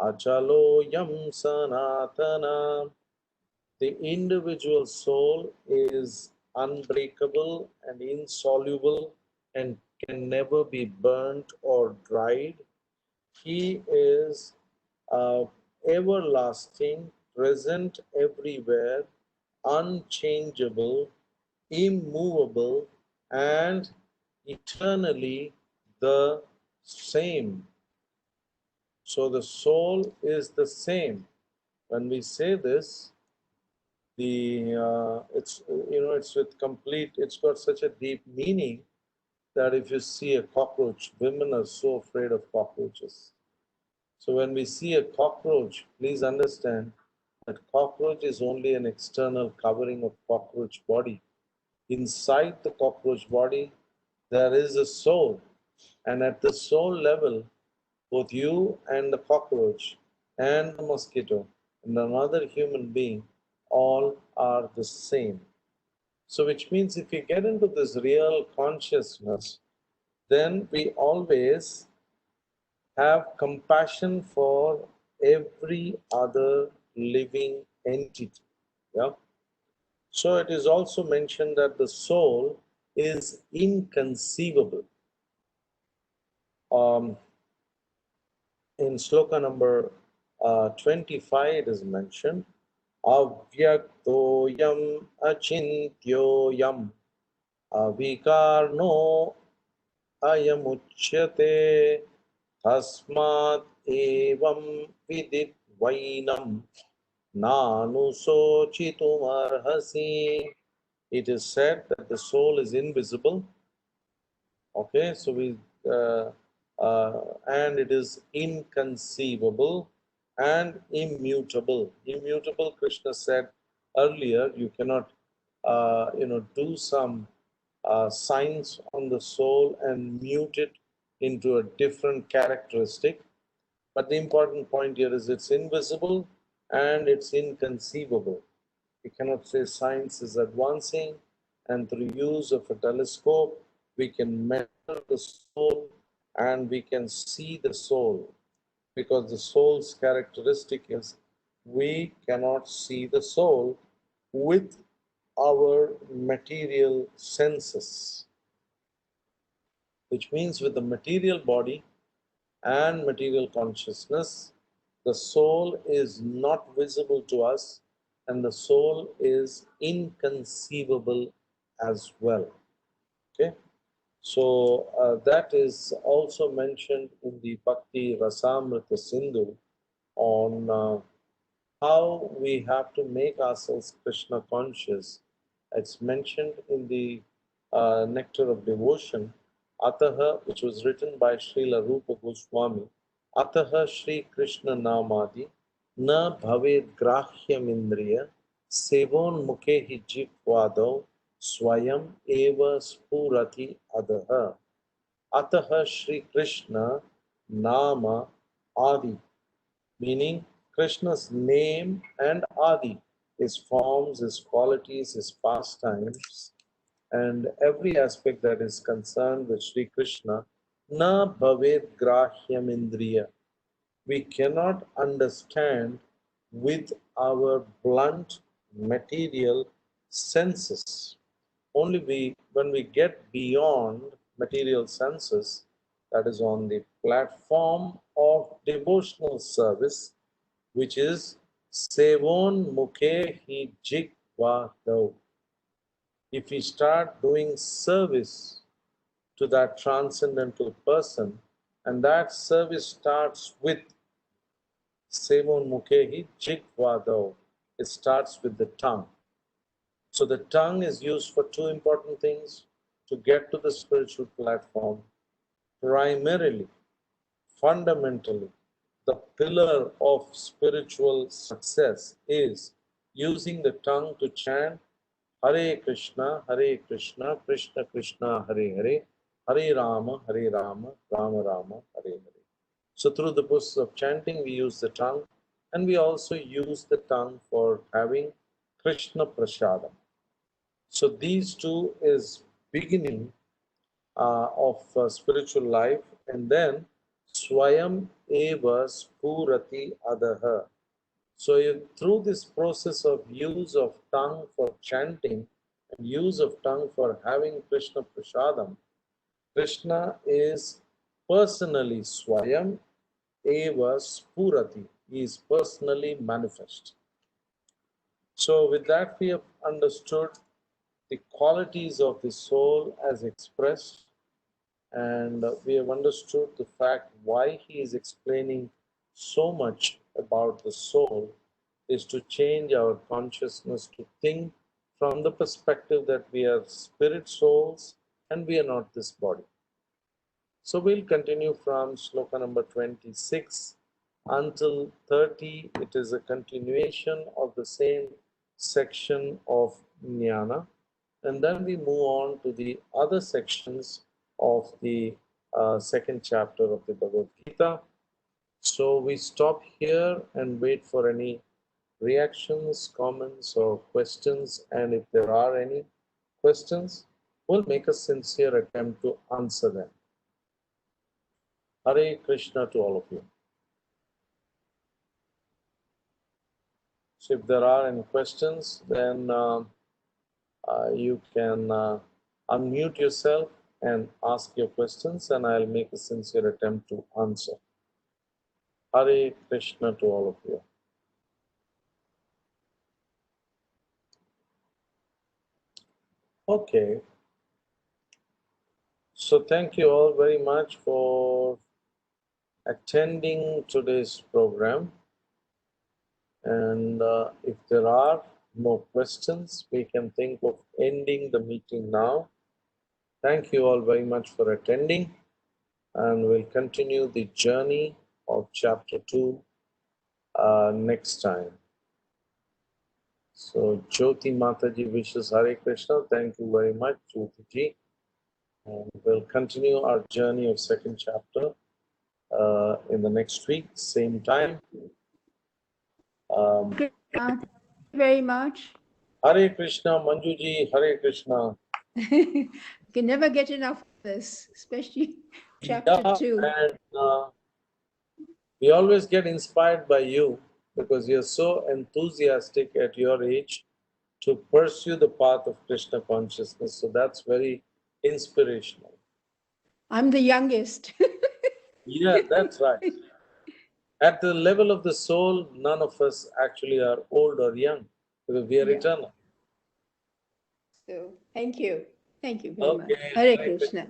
achaloyam sanatana. The individual soul is unbreakable and insoluble and can never be burnt or dried. He is everlasting, present everywhere, unchangeable, immovable, and eternally the same. So the soul is the same. When we say this, it's it's with complete. It's got such a deep meaning that if you see a cockroach, women are so afraid of cockroaches. So when we see a cockroach, please understand that cockroach is only an external covering of cockroach body. Inside the cockroach body, there is a soul. And at the soul level, both you and the cockroach and the mosquito and another human being all are the same. So, which means if you get into this real consciousness, then we always have compassion for every other living entity. Yeah. So it is also mentioned that the soul is inconceivable. In sloka number 25, it is mentioned, Avyaktoyam achintyoyam avikarno ayamuchyate tasmat evam vidit vainam nanusochitumarhasi. It is said that the soul is invisible. Okay, so uh, and it is inconceivable and immutable. Immutable, Krishna said earlier, you cannot, do some signs on the soul and mute it into a different characteristic. But the important point here is it's invisible and it's inconceivable. We cannot say science is advancing, and through use of a telescope, we can measure the soul and we can see the soul, because the soul's characteristic is we cannot see the soul with our material senses, which means with the material body and material consciousness, the soul is not visible to us and the soul is inconceivable as well. Okay, so that is also mentioned in the Bhakti Rasamrita Sindhu on how we have to make ourselves Krishna conscious. It's mentioned in the Nectar of Devotion, Ataha, which was written by Srila Rupa Goswami, Ataha Shri Krishna Namadi, Na Bhaved Grahyam Indriya, Sevon Mukhehi Jivvado, Swayam Eva Spurati Adaha. Ataha Shri Krishna Nama Adi, meaning Krishna's name and Adi, his forms, his qualities, his pastimes, and every aspect that is concerned with Sri Krishna, na bhaved grahyam indriya. We cannot understand with our blunt material senses. Only when we get beyond material senses, that is on the platform of devotional service, which is Sevon Mukhe Hi Jigva Dau. If we start doing service to that transcendental person, and that service starts with Sevon Mukhe Hi Jigva Dau, it starts with the tongue. So the tongue is used for two important things to get to the spiritual platform. Primarily, fundamentally, the pillar of spiritual success is using the tongue to chant Hare Krishna, Krishna Krishna, Hare Hare, Hare Rama, Rama Rama, Hare Hare. So through the process of chanting, we use the tongue, and we also use the tongue for having Krishna Prasadam. So these two is beginning of spiritual life, and then Swayam Eva Spurati Adaha. So through this process of use of tongue for chanting and use of tongue for having Krishna Prasadam, Krishna is personally Swayam Eva Spurati. He is personally manifest. So with that, we have understood the qualities of the soul as expressed, and we have understood the fact why he is explaining so much about the soul is to change our consciousness to think from the perspective that we are spirit souls and we are not this body. So we'll continue from sloka number 26 until 30. It is a continuation of the same section of jnana. And then we move on to the other sections of the second chapter of the Bhagavad Gita. So we stop here and wait for any reactions, comments, or questions. And if there are any questions, we'll make a sincere attempt to answer them. Hare Krishna to all of you. So if there are any questions, then you can unmute yourself and ask your questions, and I'll make a sincere attempt to answer. Hare Krishna to all of you. Okay. So thank you all very much for attending today's program. And if there are no questions, we can think of ending the meeting now. Thank you all very much for attending, and we'll continue the journey of Chapter 2 next time. So Jyoti Mataji wishes Hare Krishna. Thank you very much, Jyoti ji. And we'll continue our journey of second chapter in the next week, same time. Thank you very much. Hare Krishna, Manjuji, Hare Krishna. You can never get enough of this, especially chapter 2. And we always get inspired by you because you're so enthusiastic at your age to pursue the path of Krishna consciousness. So that's very inspirational. I'm the youngest. Yeah, that's right. At the level of the soul, none of us actually are old or young because we are eternal. So thank you. Thank you very much. Okay, Hare Krishna.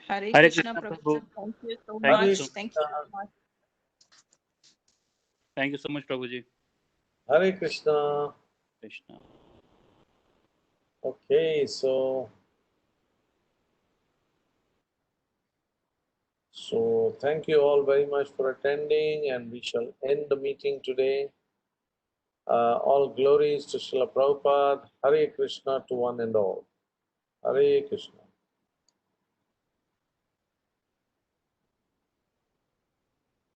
Hare Hare Krishna, Krishna, Prabhuji. Prabhu. Thank you so Thank much. you so Thank you so much. Thank you so much, Prabhuji. Hare Krishna. Krishna. Okay, so thank you all very much for attending, and we shall end the meeting today. All glories to Srila Prabhupada. Hare Krishna to one and all. Hare Krishna.